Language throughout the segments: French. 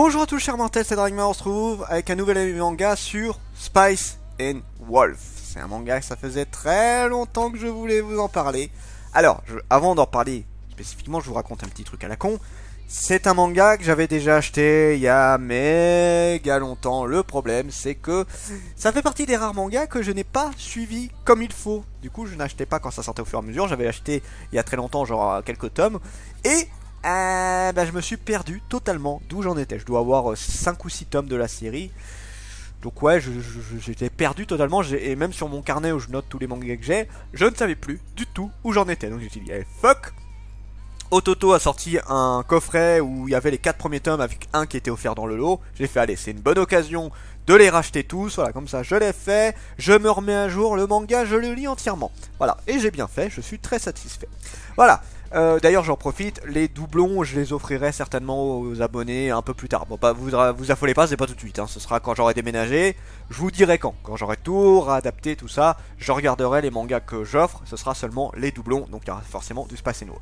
Bonjour à tous chers mortels, c'est Dragma, on se retrouve avec un nouvel manga sur Spice and Wolf. C'est un manga que ça faisait très longtemps que je voulais vous en parler. Alors, avant d'en parler spécifiquement, je vous raconte un petit truc à la con. C'est un manga que j'avais déjà acheté il y a méga longtemps. Le problème, c'est que ça fait partie des rares mangas que je n'ai pas suivi comme il faut. Du coup, je n'achetais pas quand ça sortait au fur et à mesure. J'avais acheté il y a très longtemps, genre quelques tomes. Et je me suis perdu totalement d'où j'en étais. Je dois avoir 5 ou 6 tomes de la série. Donc ouais, j'étais perdu totalement. Et même sur mon carnet où je note tous les mangas que j'ai, je ne savais plus du tout où j'en étais. Donc j'ai dit, hey, fuck. Ototo a sorti un coffret où il y avait les 4 premiers tomes avec un qui était offert dans le lot. J'ai fait, allez, c'est une bonne occasion de les racheter tous. Voilà, comme ça je l'ai fait. Je me remets à jour, le manga, je le lis entièrement. Voilà, et j'ai bien fait, je suis très satisfait. Voilà. D'ailleurs j'en profite, les doublons je les offrirai certainement aux abonnés un peu plus tard. Bon, pas vous affolez pas, c'est pas tout de suite, hein. Ce sera quand j'aurai déménagé. Je vous dirai quand j'aurai tout réadapté, tout ça. Je regarderai les mangas que j'offre, ce sera seulement les doublons. Donc il y aura forcément du Spice and Wolf.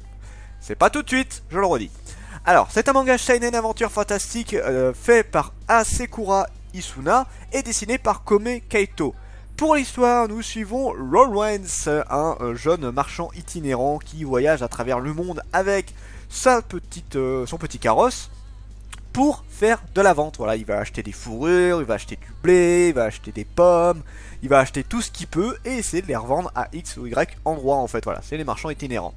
C'est pas tout de suite, je le redis. Alors c'est un manga seinen aventure fantastique fait par Asekura Isuna et dessiné par Kome Kaito. Pour l'histoire, nous suivons Lawrence, un jeune marchand itinérant qui voyage à travers le monde avec son petit carrosse pour faire de la vente. Voilà, il va acheter des fourrures, il va acheter du blé, il va acheter des pommes, il va acheter tout ce qu'il peut et essayer de les revendre à X ou Y endroit en fait. Voilà, c'est les marchands itinérants.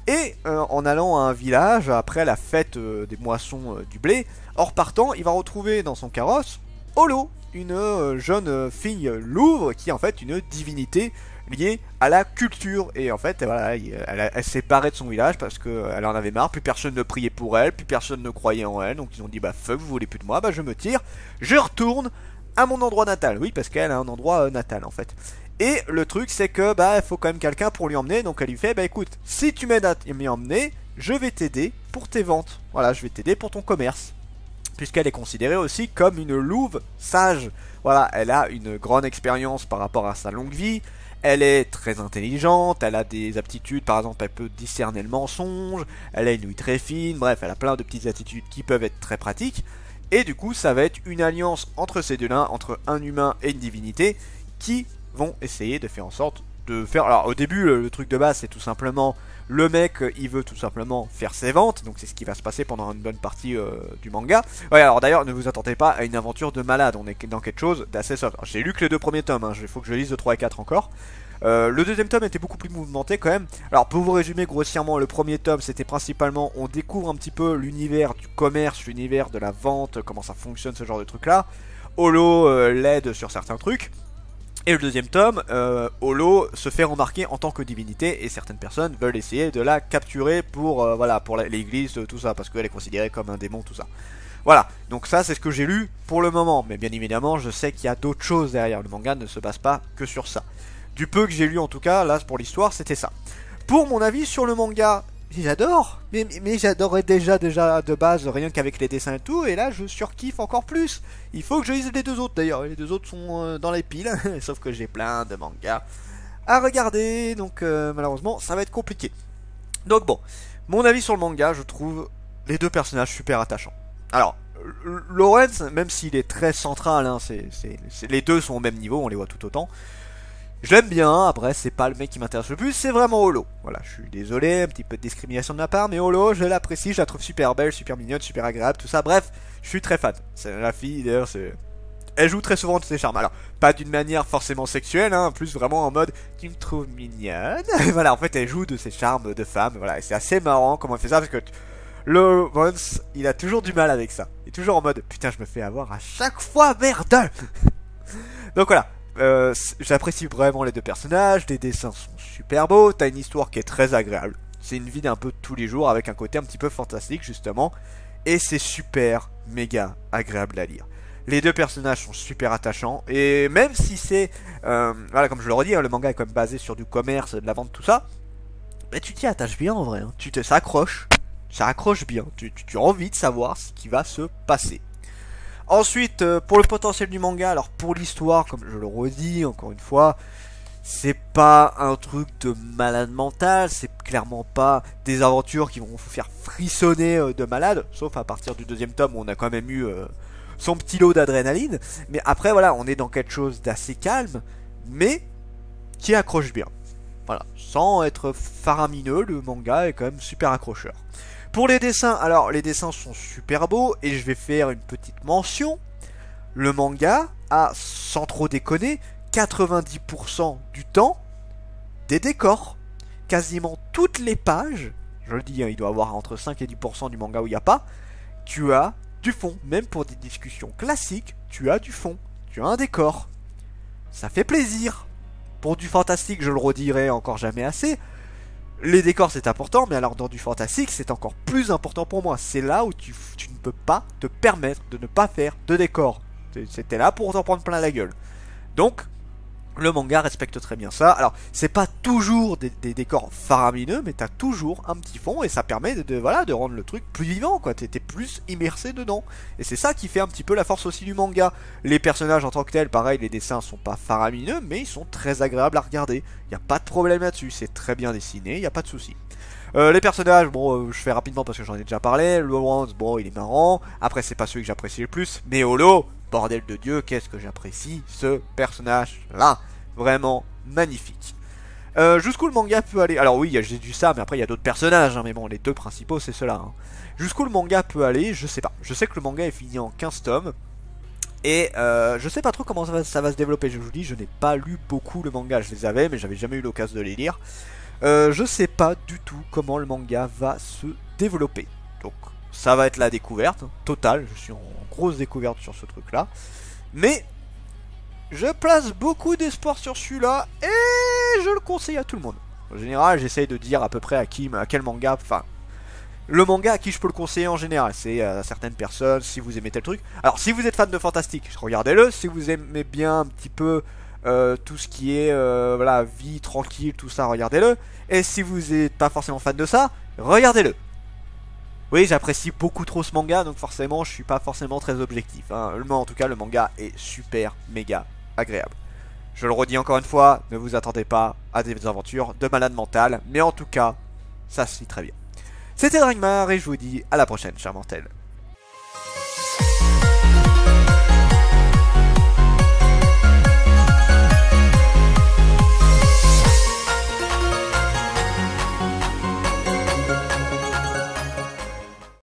Et en allant à un village, après la fête des moissons du blé, en repartant, il va retrouver dans son carrosse Holo, une jeune fille Louvre qui est en fait une divinité liée à la culture. Et en fait, voilà, elle s'est barrée de son village parce qu'elle en avait marre, plus personne ne priait pour elle, plus personne ne croyait en elle. Donc ils ont dit, bah fuck, vous voulez plus de moi, bah je me tire, je retourne à mon endroit natal. Oui, parce qu'elle a un endroit natal en fait. Et le truc c'est que bah il faut quand même quelqu'un pour lui emmener. Donc elle lui fait, bah écoute, si tu m'aides à m'y emmener, je vais t'aider pour tes ventes. Voilà, je vais t'aider pour ton commerce. Puisqu'elle est considérée aussi comme une louve sage. Voilà, elle a une grande expérience par rapport à sa longue vie. Elle est très intelligente, elle a des aptitudes, par exemple elle peut discerner le mensonge, elle a une ouïe très fine, bref, elle a plein de petites attitudes qui peuvent être très pratiques. Et du coup, ça va être une alliance entre ces deux-là, entre un humain et une divinité, qui vont essayer de faire en sorte de faire... Alors au début, le truc de base, c'est tout simplement... Le mec, il veut tout simplement faire ses ventes, donc c'est ce qui va se passer pendant une bonne partie du manga. Ouais, alors d'ailleurs, ne vous attendez pas à une aventure de malade, on est dans quelque chose d'assez soft. J'ai lu que les 2 premiers tomes, hein. Il faut que je lise le 3 et 4 encore. Le deuxième tome était beaucoup plus mouvementé quand même. Alors pour vous résumer grossièrement, le premier tome c'était principalement, on découvre un petit peu l'univers du commerce, l'univers de la vente, comment ça fonctionne, ce genre de trucs là. Holo l'aide sur certains trucs. Et le deuxième tome, Holo se fait remarquer en tant que divinité et certaines personnes veulent essayer de la capturer pour voilà, pour l'église, tout ça, parce qu'elle est considérée comme un démon, tout ça. Voilà, donc ça c'est ce que j'ai lu pour le moment, mais bien évidemment je sais qu'il y a d'autres choses derrière, le manga ne se base pas que sur ça. Du peu que j'ai lu en tout cas, là pour l'histoire c'était ça. Pour mon avis sur le manga, j'adore, mais j'adorais déjà de base rien qu'avec les dessins et tout, et là je surkiffe encore plus. Il faut que je lise les 2 autres d'ailleurs, les 2 autres sont dans les piles, sauf que j'ai plein de mangas à regarder, donc malheureusement ça va être compliqué. Donc bon, mon avis sur le manga, je trouve les 2 personnages super attachants. Alors, Lawrence, même s'il est très central, hein, les 2 sont au même niveau, on les voit tout autant. Je l'aime bien, après c'est pas le mec qui m'intéresse le plus, c'est vraiment Holo. Voilà, je suis désolé, un petit peu de discrimination de ma part, mais Holo, je l'apprécie, je la trouve super belle, super mignonne, super agréable, tout ça, bref, je suis très fan. C'est la fille, d'ailleurs, elle joue très souvent de ses charmes. Alors, pas d'une manière forcément sexuelle, hein, plus vraiment en mode tu me trouves mignonne. Voilà, en fait, elle joue de ses charmes de femme, voilà, et c'est assez marrant comment elle fait ça, parce que Lawrence, il a toujours du mal avec ça. Il est toujours en mode putain, je me fais avoir à chaque fois, merde. Donc voilà. J'apprécie vraiment les 2 personnages, les dessins sont super beaux, t'as une histoire qui est très agréable. C'est une vie d'un peu tous les jours avec un côté un petit peu fantastique justement. Et c'est super méga agréable à lire. Les 2 personnages sont super attachants. Et même si c'est... voilà, comme je le redis, hein, le manga est quand même basé sur du commerce, de la vente, tout ça. Mais tu t'y attaches bien en vrai. Hein. Ça accroche. Ça accroche bien. Tu as envie de savoir ce qui va se passer. Ensuite, pour le potentiel du manga, alors pour l'histoire, comme je le redis encore une fois, c'est pas un truc de malade mental, c'est clairement pas des aventures qui vont vous faire frissonner de malade, sauf à partir du deuxième tome où on a quand même eu son petit lot d'adrénaline. Mais après voilà, on est dans quelque chose d'assez calme, mais qui accroche bien. Voilà, sans être faramineux, le manga est quand même super accrocheur. Pour les dessins, alors les dessins sont super beaux et je vais faire une petite mention. Le manga a, sans trop déconner, 90% du temps des décors. Quasiment toutes les pages, je le dis, hein, il doit y avoir entre 5 et 10% du manga où il n'y a pas, tu as du fond. Même pour des discussions classiques, tu as du fond. Tu as un décor. Ça fait plaisir. Pour du fantastique, je le redirai encore jamais assez. Les décors c'est important, mais alors dans du fantastique c'est encore plus important pour moi. C'est là où tu ne peux pas te permettre de ne pas faire de décors. C'était là pour t'en prendre plein la gueule. Donc, le manga respecte très bien ça. Alors, c'est pas toujours des décors faramineux, mais t'as toujours un petit fond et ça permet voilà, de rendre le truc plus vivant, quoi. T'es plus immersé dedans. Et c'est ça qui fait un petit peu la force aussi du manga. Les personnages en tant que tels, pareil, les dessins sont pas faramineux, mais ils sont très agréables à regarder. Y a pas de problème là-dessus, c'est très bien dessiné, y a pas de souci. Les personnages, bon, je fais rapidement parce que j'en ai déjà parlé. Lawrence, bon, il est marrant. Après, c'est pas celui que j'apprécie le plus. Mais Holo, bordel de Dieu, qu'est-ce que j'apprécie ce personnage-là. Vraiment magnifique. Jusqu'où le manga peut aller? Alors oui, j'ai dit ça, mais après il y a d'autres personnages. Hein, mais bon, les deux principaux, c'est ceux-là. Hein. Jusqu'où le manga peut aller? Je sais pas. Je sais que le manga est fini en 15 tomes. Et je sais pas trop comment ça va se développer. Je vous dis, je n'ai pas lu beaucoup le manga. Je les avais, mais j'avais jamais eu l'occasion de les lire. Je sais pas du tout comment le manga va se développer. Donc ça va être la découverte totale. Je suis en grosse découverte sur ce truc là. Mais je place beaucoup d'espoir sur celui-là et je le conseille à tout le monde. En général, j'essaye de dire à peu près à quel manga, enfin, le manga à qui je peux le conseiller en général. C'est à certaines personnes, si vous aimez tel truc. Alors, si vous êtes fan de fantastique, regardez-le. Si vous aimez bien un petit peu tout ce qui est voilà, vie tranquille, tout ça, regardez-le. Et si vous n'êtes pas forcément fan de ça, regardez-le. Oui, j'apprécie beaucoup trop ce manga, donc forcément, je suis pas forcément très objectif. Hein. Mais en tout cas, le manga est super, méga agréable. Je le redis encore une fois, ne vous attendez pas à des aventures de malade mental, mais en tout cas, ça se lit très bien. C'était Dragmar et je vous dis à la prochaine, chers mortels.